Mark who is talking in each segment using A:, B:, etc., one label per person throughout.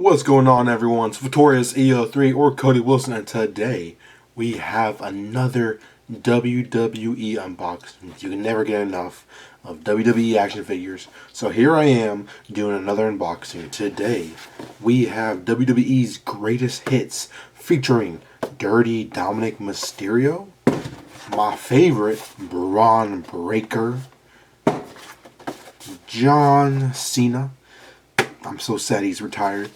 A: What's going on, everyone? It's Victorious EO3 or Cody Wilson, and today we have another WWE unboxing. You can never get enough of WWE action figures. So here I am doing another unboxing. Today we have WWE's greatest hits featuring Dirty Dominik Mysterio, my favorite Bron Breakker, John Cena. I'm so sad he's retired.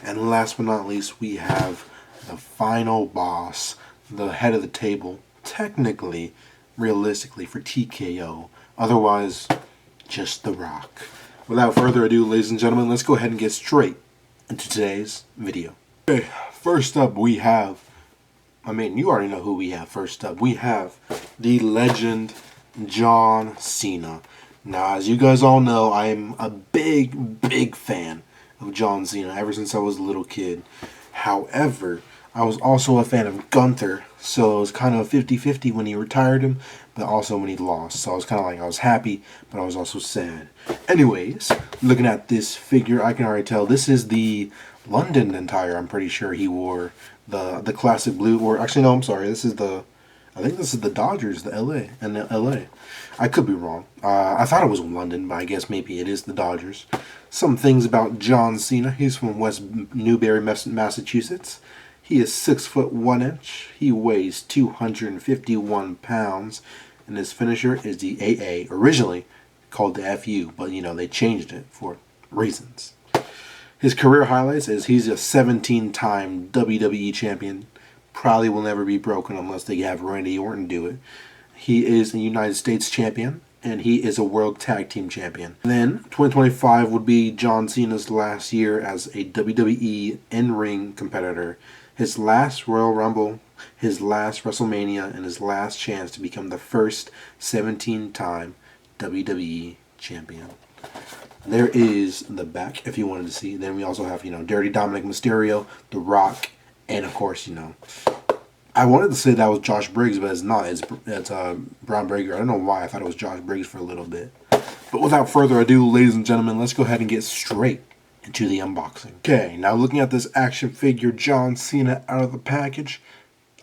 A: And last but not least, we have the final boss, the head of the table, technically, realistically, for TKO. Otherwise, just The Rock. Without further ado, ladies and gentlemen, let's go ahead and get straight into today's video. Okay, first up we have, you already know who we have first up. We have the legend, John Cena. Now, as you guys all know, I am a big fan of John Cena ever since I was a little kid. However, I was also a fan of Gunther, so it was kind of 50-50 when he retired him, but also when he lost. So I was kind of like, I was happy, but I was also sad. Anyways, looking at this figure, I can already tell this is the London attire. I'm pretty sure he wore the classic blue, or actually no, I'm sorry, I think this is the Dodgers, the LA. I could be wrong. I thought it was London, but I guess maybe it is the Dodgers. Some things about John Cena. He's from West Newbury, Massachusetts. He is 6'1". He weighs 251 pounds. And his finisher is the AA, originally called the FU, but they changed it for reasons. His career highlights is he's a 17-time WWE champion. Probably will never be broken unless they have Randy Orton do it. He is a United States champion, and he is a World Tag Team champion. And then 2025 would be John Cena's last year as a WWE in-ring competitor. His last Royal Rumble, his last WrestleMania, and his last chance to become the first 17-time WWE champion. There is the back if you wanted to see. Then we also have, Dirty Dominik Mysterio, The Rock, and of course, I wanted to say that was Josh Briggs, but it's not. It's Bron Breakker. I don't know why I thought it was Josh Briggs for a little bit. But without further ado, ladies and gentlemen, let's go ahead and get straight into the unboxing. Okay, now looking at this action figure, John Cena, out of the package.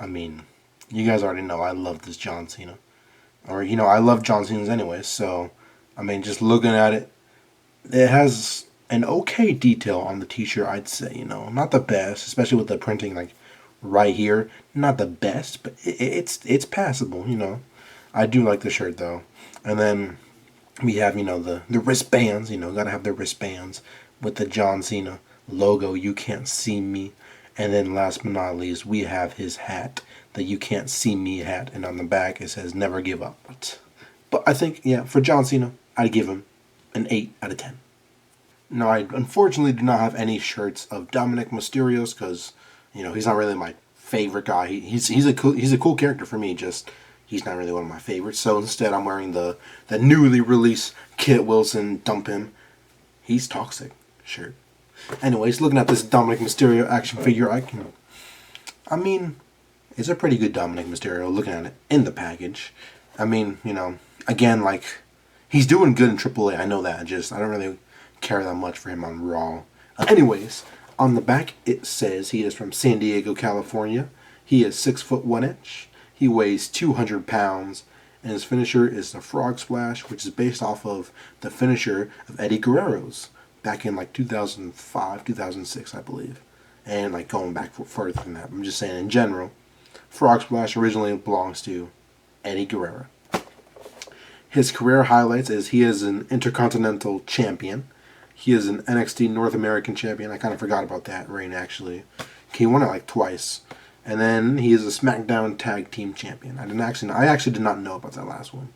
A: You guys already know I love this John Cena. Or, I love John Cena's anyway, so, just looking at it, it has an okay detail on the t-shirt, I'd say, not the best, especially with the printing, right here. Not the best, but it's passable, I do like the shirt, though. And then we have, the wristbands, gotta have the wristbands with the John Cena logo, You Can't See Me. And then last but not least, we have his hat, the You Can't See Me hat, and on the back it says Never Give Up. But I think, for John Cena, I'd give him an 8 out of 10. Now, I unfortunately do not have any shirts of Dominik Mysterio's because, he's not really my favorite guy. He's a cool character for me, just he's not really one of my favorites. So instead, I'm wearing the newly released Kit Wilson Dump Him, He's Toxic shirt. Anyways, looking at this Dominik Mysterio action figure, it's a pretty good Dominik Mysterio looking at it in the package. Again, he's doing good in AAA, I know that, I don't really care that much for him on Raw. Anyways, on the back it says he is from San Diego, California. He is 6'1". He weighs 200 pounds, and his finisher is the Frog Splash, which is based off of the finisher of Eddie Guerrero's back in 2005, 2006, I believe, and going back further than that. I'm just saying in general, Frog Splash originally belongs to Eddie Guerrero. His career highlights is he is an Intercontinental Champion. He is an NXT North American Champion. I kind of forgot about that reign, actually. He won it twice. And then he is a SmackDown Tag Team Champion. I actually did not know about that last one.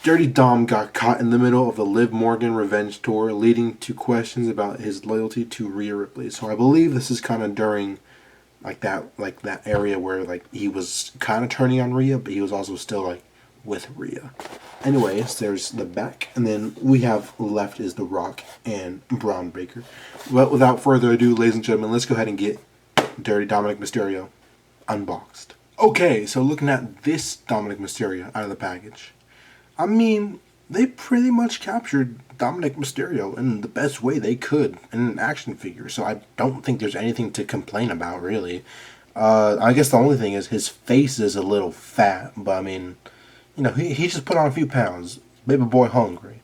A: Dirty Dom got caught in the middle of the Liv Morgan Revenge Tour, leading to questions about his loyalty to Rhea Ripley. So I believe this is kind of during that area where he was kind of turning on Rhea, but he was also still with Rhea. Anyways, there's the back, and then we have left is The Rock and Bron Breakker. But without further ado, ladies and gentlemen, let's go ahead and get Dirty Dominik Mysterio unboxed. Okay, so looking at this Dominik Mysterio out of the package, they pretty much captured Dominik Mysterio in the best way they could in an action figure. So I don't think there's anything to complain about, really. I guess the only thing is his face is a little fat, but I mean, he just put on a few pounds. Baby boy hungry.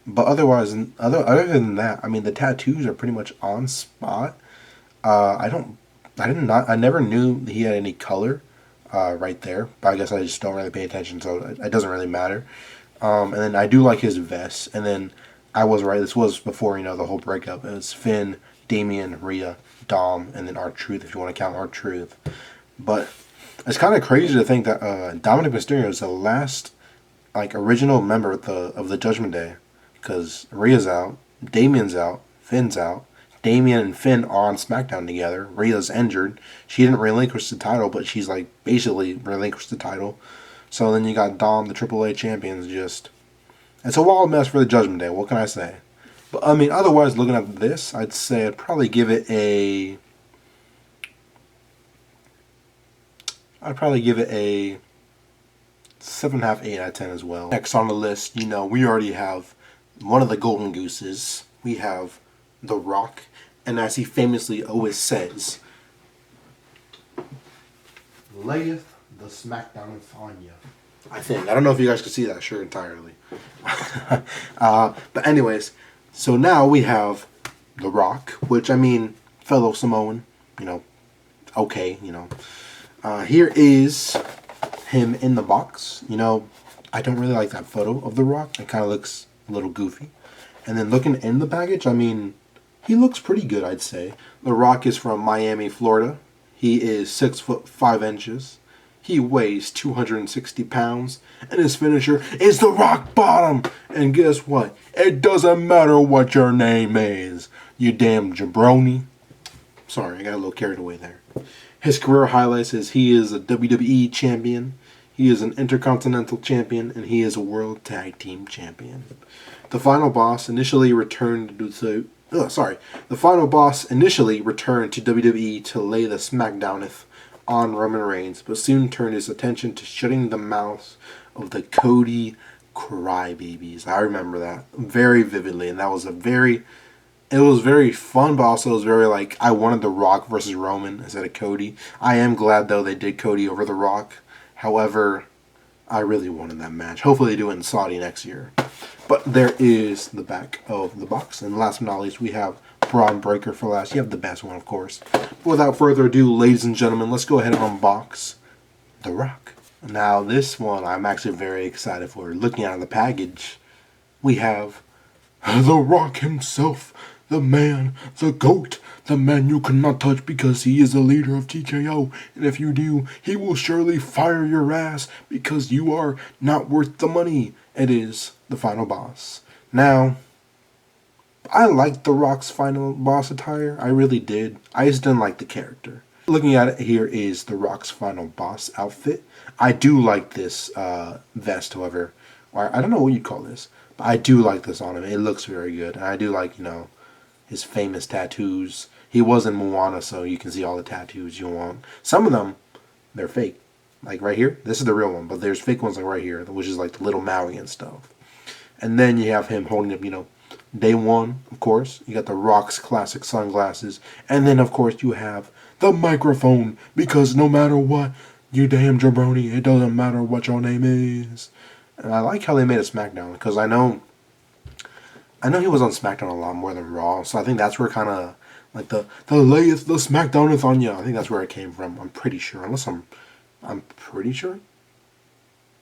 A: But otherwise, other than that, I mean, the tattoos are pretty much on spot. I don't, I never knew he had any color, right there. But I guess I just don't really pay attention, so it doesn't really matter. And then I do like his vest. And then I was right. This was before the whole breakup. It was Finn, Damian, Rhea, Dom, and then R-Truth, if you want to count R-Truth. But it's kind of crazy to think that Dominik Mysterio is the last original member of the Judgment Day, because Rhea's out, Damian's out, Finn's out. Damian and Finn are on SmackDown together. Rhea's injured. She didn't relinquish the title, but she's basically relinquished the title. So then you got Dom, the AAA champions. It's a wild mess for the Judgment Day. What can I say? But I mean, otherwise, looking at this, I'd say I'd probably give it a 7.5, 8 out of 10 as well. Next on the list, we already have one of the Golden Gooses. We have The Rock, and as he famously always says, layeth the SmackDown on you. I don't know if you guys can see that shirt entirely. But anyways, so now we have The Rock, which, I mean, fellow Samoan, okay, here is him in the box. I don't really like that photo of The Rock. It kind of looks a little goofy. And then looking in the package, I mean, he looks pretty good, I'd say. The Rock is from Miami, Florida. He is 6'5". He weighs 260 pounds. And his finisher is the Rock Bottom. And guess what? It doesn't matter what your name is, you damn jabroni. Sorry, I got a little carried away there. His career highlights is he is a WWE champion, he is an Intercontinental champion, and he is a World Tag Team champion. The final boss initially returned to WWE to lay the smackdowneth on Roman Reigns, but soon turned his attention to shutting the mouths of the Cody crybabies. I remember that very vividly, and that was it was very fun, but also it was very I wanted The Rock versus Roman instead of Cody. I am glad, though, they did Cody over The Rock. However, I really wanted that match. Hopefully they do it in Saudi next year. But there is the back of the box. And last but not least, we have Bron Breakker for last. You have the best one, of course. But without further ado, ladies and gentlemen, let's go ahead and unbox The Rock. Now, this one I'm actually very excited for. Looking at the package, we have The Rock himself. The man, the GOAT, the man you cannot touch because he is the leader of TKO. And if you do, he will surely fire your ass because you are not worth the money. It is the final boss. Now, I liked The Rock's final boss attire. I really did. I just didn't like the character. Looking at it, here is The Rock's final boss outfit. I do like this vest, however. Or I don't know what you'd call this. But I do like this on him. It looks very good. And I do like, his famous tattoos. He was in Moana, so you can see all the tattoos you want. Some of them, they're fake. Like right here, this is the real one, but there's fake ones right here, which is the little Maui and stuff. And then you have him holding up, day one, of course. You got The Rock's classic sunglasses. And then, of course, you have the microphone, because no matter what, you damn jabroni, it doesn't matter what your name is. And I like how they made a SmackDown, because I know he was on SmackDown a lot more than Raw, so I think that's where kind of the layeth the SmackDowneth on you. I think that's where it came from. I'm pretty sure, unless I'm pretty sure.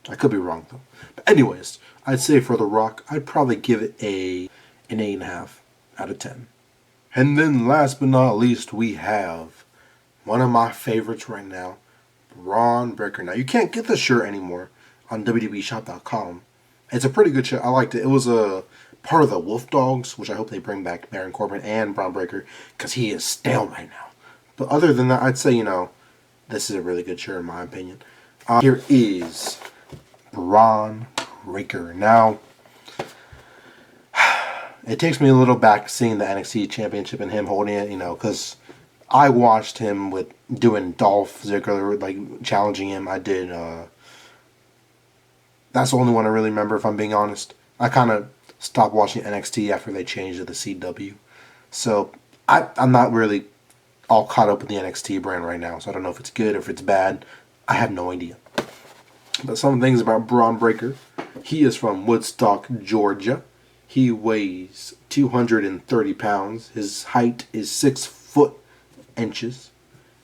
A: I could be wrong though. But anyways, I'd say for The Rock, I'd probably give it an 8.5 out of 10. And then last but not least, we have one of my favorites right now, Bron Breakker. Now you can't get this shirt anymore on WWEshop.com. It's a pretty good shirt. I liked it. It was a part of the Wolf Dogs, which I hope they bring back Baron Corbin and Bron Breakker, because he is stale right now. But other than that, I'd say, this is a really good shirt in my opinion. Here is Bron Breakker. Now, it takes me a little back seeing the NXT Championship and him holding it, because I watched him doing Dolph Ziggler, challenging him. I did, that's the only one I really remember, if I'm being honest. I kind of stopped watching NXT after they changed to the CW. So I'm not really all caught up with the NXT brand right now. So I don't know if it's good or if it's bad. I have no idea. But some things about Bron Breakker. He is from Woodstock, Georgia. He weighs 230 pounds. His height is 6 foot inches.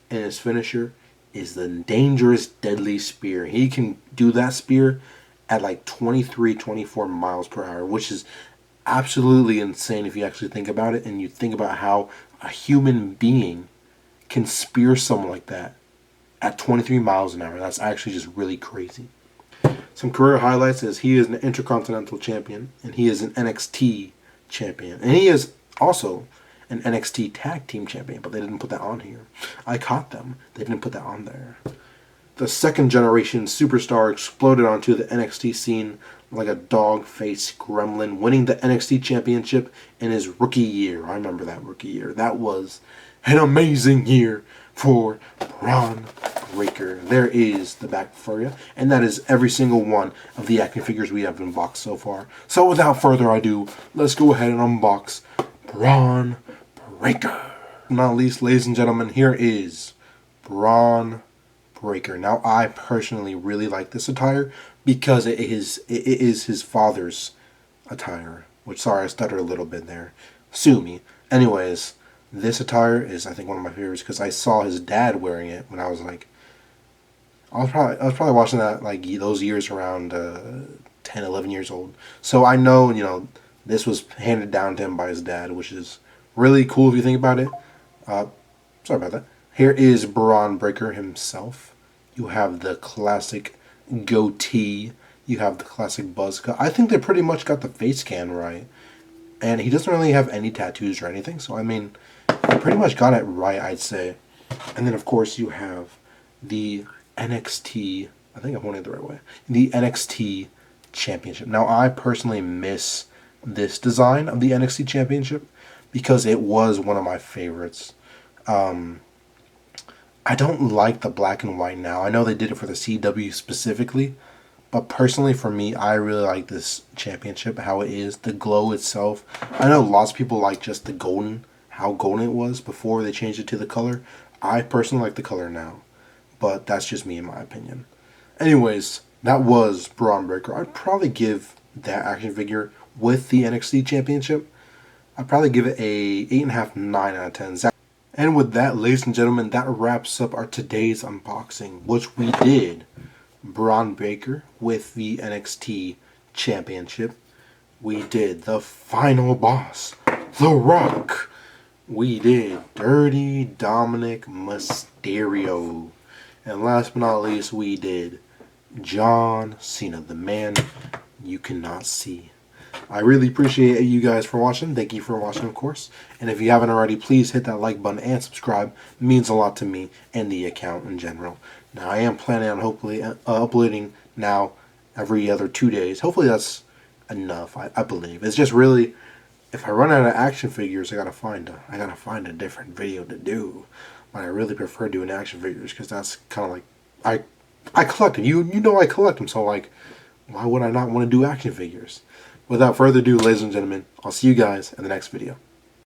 A: And his finisher is the dangerous, deadly spear. He can do that spear at like 23, 24 miles per hour, which is absolutely insane if you actually think about it. And you think about how a human being can spear someone like that at 23 miles an hour. That's actually just really crazy. Some career highlights is he is an Intercontinental Champion and he is an NXT Champion. And he is also an NXT Tag Team Champion, but they didn't put that on here. I caught them. They didn't put that on there. The second generation superstar exploded onto the NXT scene like a dog-faced gremlin, winning the NXT Championship in his rookie year. I remember that rookie year. That was an amazing year for Bron Breakker. There is the back for you, and that is every single one of the action figures we have unboxed so far. So without further ado, let's go ahead and unbox Bron Breakker. Not least, ladies and gentlemen, here is Bron Breakker. Now, I personally really like this attire because it is his father's attire. Which, sorry, I stuttered a little bit there. Sue me. Anyways, this attire is, I think, one of my favorites because I saw his dad wearing it when I was like, I was probably watching that like those years around 10, 11 years old. So I know, you know, this was handed down to him by his dad, which is really cool if you think about it. Sorry about that. Here is Bron Breakker himself. You have the classic goatee. You have the classic buzz cut. I think they pretty much got the face scan right. And he doesn't really have any tattoos or anything. So, I mean, they pretty much got it right, I'd say. And then, of course, you have the NXT, I think I'm holding it the right way, the NXT Championship. Now, I personally miss this design of the NXT Championship because it was one of my favorites. I don't like the black and white now. I know they did it for the CW specifically, but personally for me, I really like this championship, how it is, the glow itself. I know lots of people like just the golden, how golden it was before they changed it to the color. I personally like the color now, but that's just me in my opinion. Anyways, that was Bron Breakker. I'd probably give that action figure with the NXT Championship, I'd probably give it a 8.5, 9 out of 10. And with that, ladies and gentlemen, that wraps up our today's unboxing, which we did Bron Breakker with the NXT Championship. We did the final boss, The Rock. We did Dirty Dominik Mysterio. And last but not least, we did John Cena, the man you cannot see. I really appreciate you guys for watching. Thank you for watching, of course. And if you haven't already, please hit that like button and subscribe. It means a lot to me and the account in general. Now, I am planning on hopefully uploading now every other 2 days. Hopefully that's enough, I believe. It's just really, if I run out of action figures, I gotta find a different video to do. But I really prefer doing action figures because that's kind of like, I collect them. You know I collect them, so like, why would I not want to do action figures? Without further ado, ladies and gentlemen, I'll see you guys in the next video.